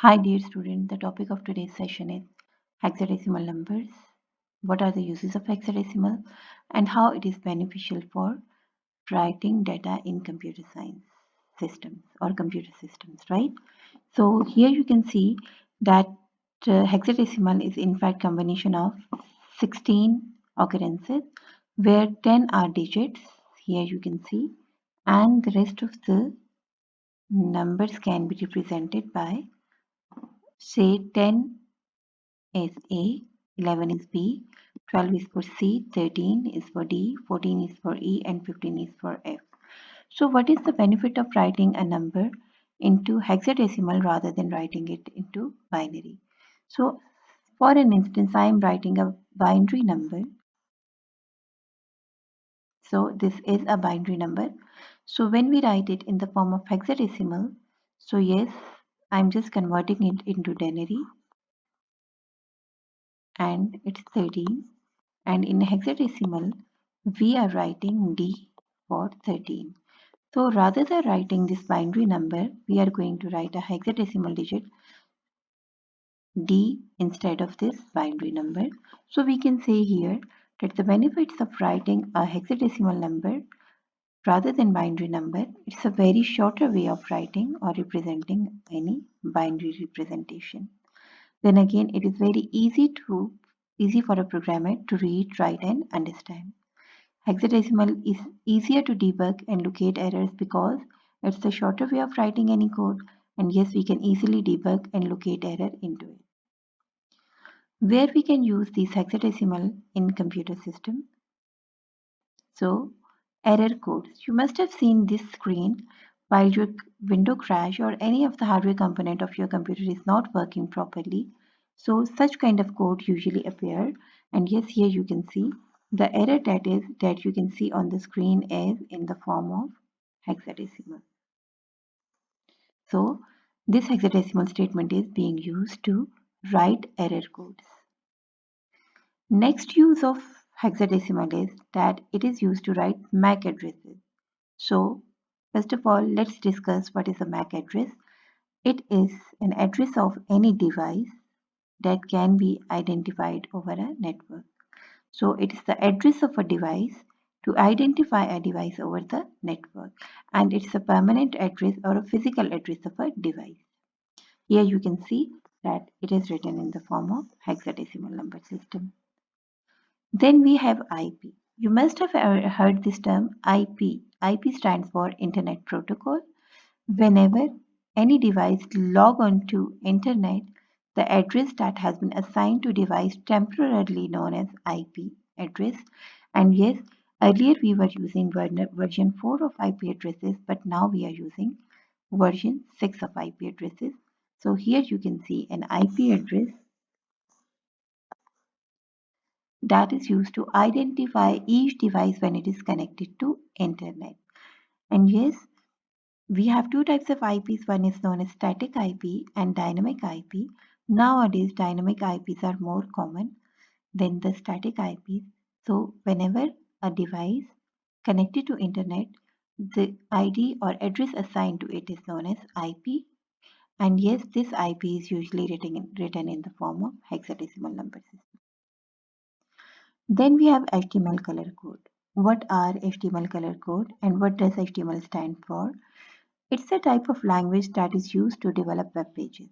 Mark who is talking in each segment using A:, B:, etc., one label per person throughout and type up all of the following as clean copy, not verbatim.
A: Hi dear student, the topic of today's session is hexadecimal numbers. What are the uses of hexadecimal and how it is beneficial for writing data in computer science systems or computer systems, right? So here you can see that hexadecimal is in fact combination of 16 occurrences where 10 are digits, here you can see, and the rest of the numbers can be represented by, say, 10 is A, 11 is B, 12 is for C, 13 is for D, 14 is for E, and 15 is for F. So what is the benefit of writing a number into hexadecimal rather than writing it into binary? So for an instance, I am writing a binary number. So this is a binary number. So when we write it in the form of hexadecimal, so yes, I'm just converting it into denary and it's 13. And in hexadecimal, we are writing D for 13. So rather than writing this binary number, we are going to write a hexadecimal digit D instead of this binary number. So we can say here that the benefits of writing a hexadecimal number rather than binary number, it's a very shorter way of writing or representing any binary representation. Then again, it is very easy for a programmer to read, write, and understand. Hexadecimal is easier to debug and locate errors because it's the shorter way of writing any code, and yes, we can easily debug and locate error into it. Where we can use these hexadecimal in computer system. So error codes. You must have seen this screen while your window crash or any of the hardware component of your computer is not working properly. So such kind of code usually appear, and yes, here you can see the error that you can see on the screen is in the form of hexadecimal. So this hexadecimal statement is being used to write error codes. Next use of hexadecimal is that it is used to write MAC addresses. So first of all, let's discuss what is a MAC address. It is an address of any device that can be identified over a network. So it is the address of a device to identify a device over the network, and it's a permanent address or a physical address of a device. Here you can see that it is written in the form of hexadecimal number system. Then we have IP. You must have heard this term IP. IP stands for Internet Protocol. Whenever any device log on to internet, the address that has been assigned to device temporarily known as IP address. And yes, earlier we were using version 4 of IP addresses, but now we are using version 6 of IP addresses. So here you can see an IP address that is used to identify each device when it is connected to internet. And yes, we have two types of IPs. One is known as static IP and dynamic IP. Nowadays, dynamic IPs are more common than the static IPs. So whenever a device connected to internet, the ID or address assigned to it is known as IP. And yes, this IP is usually written in the form of hexadecimal number system. Then we have HTML color code. What are HTML color code and what does HTML stand for? It's a type of language that is used to develop web pages.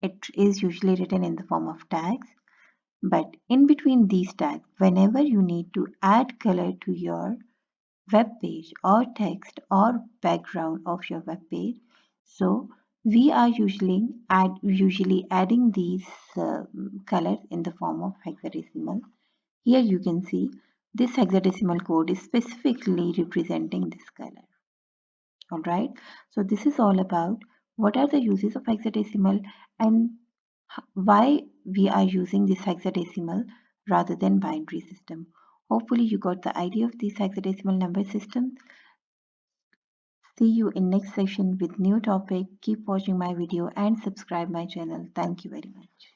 A: It is usually written in the form of tags, but in between these tags, whenever you need to add color to your web page or text or background of your web page, so we are usually adding these colors in the form of hexadecimal. Here you can see this hexadecimal code is specifically representing this color. Alright, so this is all about what are the uses of hexadecimal and why we are using this hexadecimal rather than binary system. Hopefully you got the idea of this hexadecimal number system. See you in next session with new topic. Keep watching my video and subscribe my channel. Thank you very much.